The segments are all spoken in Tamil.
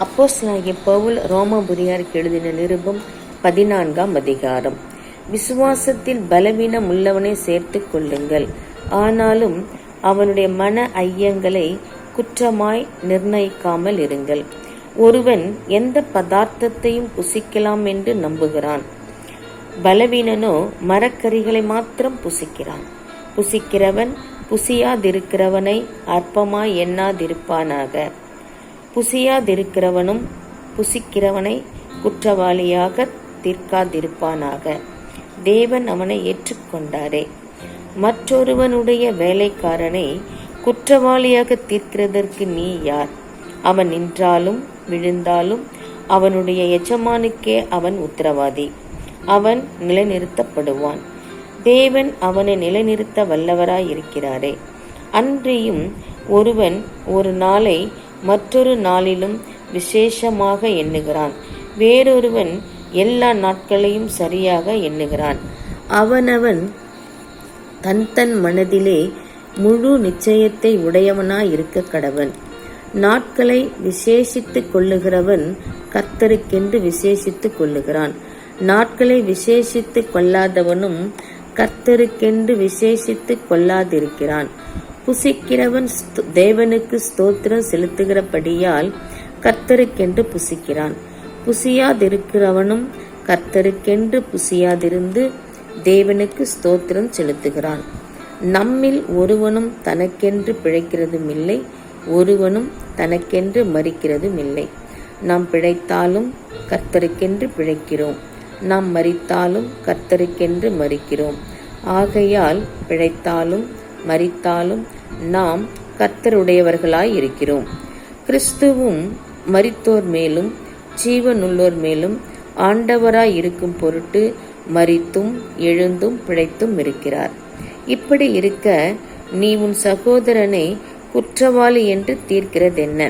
அப்போஸ்தலனாகிய பவுல் ரோமாபுரியாருக்கு எழுதின நிருபம் 14ஆம் அதிகாரம். விசுவாசத்தில் பலவீனம் உள்ளவனை சேர்த்து கொள்ளுங்கள், ஆனாலும் அவனுடைய மன ஐயங்களை குற்றமாய் நிர்ணயிக்காமல் இருங்கள். ஒருவன் எந்த பதார்த்தத்தையும் புசிக்கலாம் என்று நம்புகிறான். பலவீனனோ மரக்கறிகளை மாத்திரம் புசிக்கிறான். புசிக்கிறவன் புசியாதிருக்கிறவனை அற்பமாய் எண்ணாதிருப்பானாக. புசியாதிருக்கிறவனும் புசிக்கிறவனை குற்றவாளியாக தீர்க்காதிருப்பானாக. தேவன் அவனை ஏற்றுக்கொண்டாரே. மற்றொருவனுடைய வேலைக்காரனை குற்றவாளியாக தீர்க்கிறதற்கு நீ யார்? அவன் நின்றாலும் விழுந்தாலும் அவனுடைய எஜமானுக்கே அவன் உத்தரவாதி. அவன் நிலைநிறுத்தப்படுவான். தேவன் அவனை நிலைநிறுத்த வல்லவராயிருக்கிறாரே. அன்றியும் ஒருவன் ஒரு நாளை மற்றொரு நாளிலும் விசேஷமாக எண்ணுகிறான், வேறொருவன் எல்லா நாட்களையும் சரியாக எண்ணுகிறான். அவனவன் தன் மனதிலே முழு நிச்சயத்தை உடையவனாயிருக்க கடவன். நாட்களை விசேஷித்துக் கொள்ளுகிறவன் கர்த்தருக்கென்று விசேஷித்துக் கொள்ளுகிறான். நாட்களை விசேஷித்துக் கொள்ளாதவனும் கர்த்தருக்கென்று விசேஷித்துக் கொள்ளாதிருக்கிறான். புசிக்கிறவன் தேவனுக்கு ஸ்தோத்திரம் செலுத்துகிறபடியால் கர்த்தருக்கென்று புசிக்கிறான். புசியாதிருக்கிறவனும் கர்த்தருக்கென்று புசியாதிருந்து தேவனுக்கு ஸ்தோத்திரம் செலுத்துகிறான். நம்மில் ஒருவனும் தனக்கென்று பிழைக்கிறதும் இல்லை, ஒருவனும் தனக்கென்று மரிக்கிறதும் இல்லை. நாம் பிழைத்தாலும் கர்த்தருக்கென்று பிழைக்கிறோம், நாம் மரித்தாலும் கர்த்தருக்கென்று மரிக்கிறோம். ஆகையால் பிழைத்தாலும் மரித்தாலும் நாம் கர்த்தருடையவர்களாய் இருக்கிறோம். கிறிஸ்துவும் மரித்தோர் மேலும் ஜீவனுள்ளோர் மேலும் ஆண்டவராய் இருக்கும் பொருட்டு மரித்தும் எழுந்தும் பிழைத்தும் இருக்கிறார். இப்படி இருக்க நீ உன் சகோதரனை குற்றவாளி என்று தீர்க்கிறதென்ன?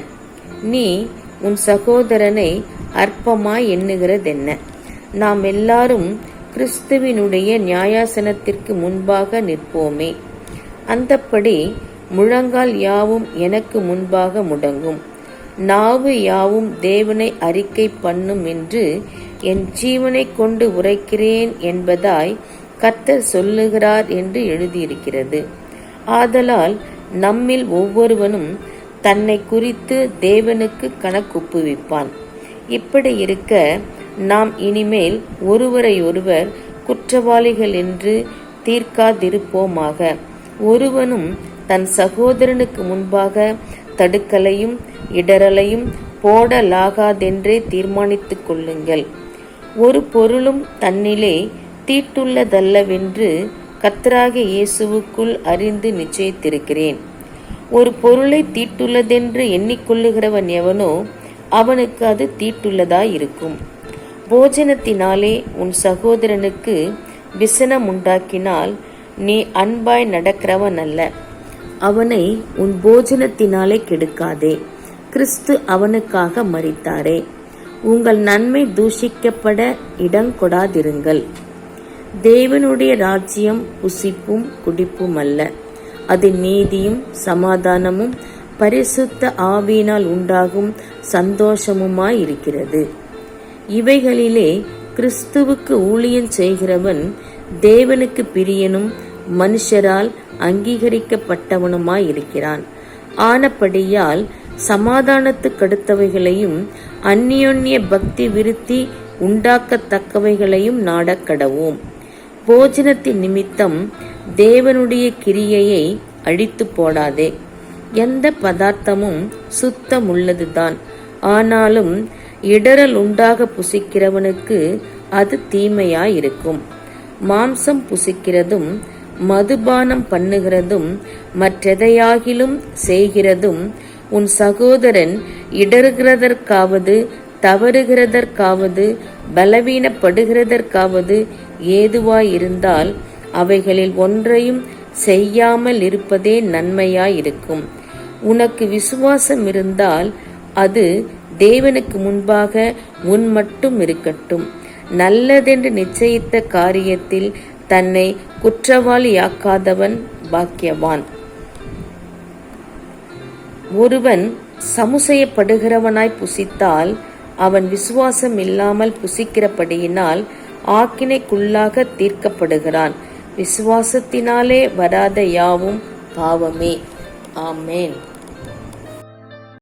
நீ உன் சகோதரனை அற்பமாய் எண்ணுகிறதென்ன? நாம் எல்லாரும் கிறிஸ்துவினுடைய நியாயாசனத்திற்கு முன்பாக நிற்போமே. அந்தப்படி முழங்கால் யாவும் எனக்கு முன்பாக முடங்கும், நாவு யாவும் தேவனை அறிக்கை பண்ணும் என்று என் ஜீவனை கொண்டு உரைக்கிறேன் என்பதாய் கர்த்தர் சொல்லுகிறார் என்று எழுதியிருக்கிறது. ஆதலால் நம்மில் ஒவ்வொருவனும் தன்னை குறித்து தேவனுக்கு கணக்குப்புவிப்பான். இப்படி இருக்க நாம் இனிமேல் ஒருவரை ஒருவர் குற்றவாளிகள் என்று தீர்க்காதிருப்போமாக. ஒருவனும் தன் சகோதரனுக்கு முன்பாக தடுக்கலையும் இடரலையும் போடலாகாதென்றே தீர்மானித்துக் கொள்ளுங்கள். ஒரு பொருளும் தன்னிலே தீட்டுள்ளதல்லவென்று கர்த்தராகிய இயேசுவுக்குள் அறிந்து நிச்சயித்திருக்கிறேன். ஒரு பொருளை தீட்டுள்ளதென்று எண்ணிக்கொள்ளுகிறவன் எவனோ அவனுக்கு அது தீட்டுள்ளதாயிருக்கும். போஜனத்தினாலே உன் சகோதரனுக்கு விசனம் உண்டாக்கினால் நீ அன்பாய் நடக்கிறவன் அல்ல. அவனை உன் போஜனத்தினாலே கெடுக்காதே. கிறிஸ்து அவனுக்காக மரித்தாரே. உங்கள் நன்மை தூஷிக்கப்பட இடங்கொடாதிருங்கள். தேவனுடைய ராஜ்யம் புசிப்பும் குடிப்பும் அல்ல, அது நீதியும் சமாதானமும் பரிசுத்த ஆவியினால் உண்டாகும் சந்தோஷமுமாயிருக்கிறது. இவைகளிலே கிறிஸ்துவுக்கு ஊழியம் செய்கிறவன் தேவனுக்கு பிரியனும் மனுஷரால் அங்கீகரிக்கப்பட்டவனுமாயிருக்கிறான். ஆனபடியால் சமாதானத்துக்கடுத்தவைகளையும் அந்நியோன்ய பக்தி விருத்தி உண்டாக்கத்தக்கவைகளையும் நாடக்கடவோம். போஜனத்தின் நிமித்தம் தேவனுடைய கிரியையை அழித்து போடாதே. எந்த பதார்த்தமும் சுத்தமுள்ளதுதான், ஆனாலும் இடரல் உண்டாக புசிக்கிறவனுக்கு அது தீமையாயிருக்கும். மாம்சம் புசிக்கிறதும் மதுபானம் பண்ணுகிறதும் மற்றெதையாகிலும் செய்கிறதும் உன் சகோதரன் இடறுகிறதற்காவது தவறுகிறதற்காவது பலவீனப்படுகிறதற்காவது ஏதுவாயிருந்தால் அவைகளில் ஒன்றையும் செய்யாமல் இருப்பதே நன்மையாயிருக்கும். உனக்கு விசுவாசம் இருந்தால் அது தேவனுக்கு முன்பாக உன் மட்டும் இருக்கட்டும். நல்லதென்று நிச்சயித்த காரியத்தில் தன்னை குற்றவாளியாக்காதவன் பாக்கியவான். ஒருவன் சமுசயப்படுகிறவனாய் புசித்தால் அவன் விசுவாசம் இல்லாமல் புசிக்கிறபடியினால் ஆக்கினைக்குள்ளாக தீர்க்கப்படுகிறான். விசுவாசத்தினாலே வராத யாவும் பாவமே. ஆமென்.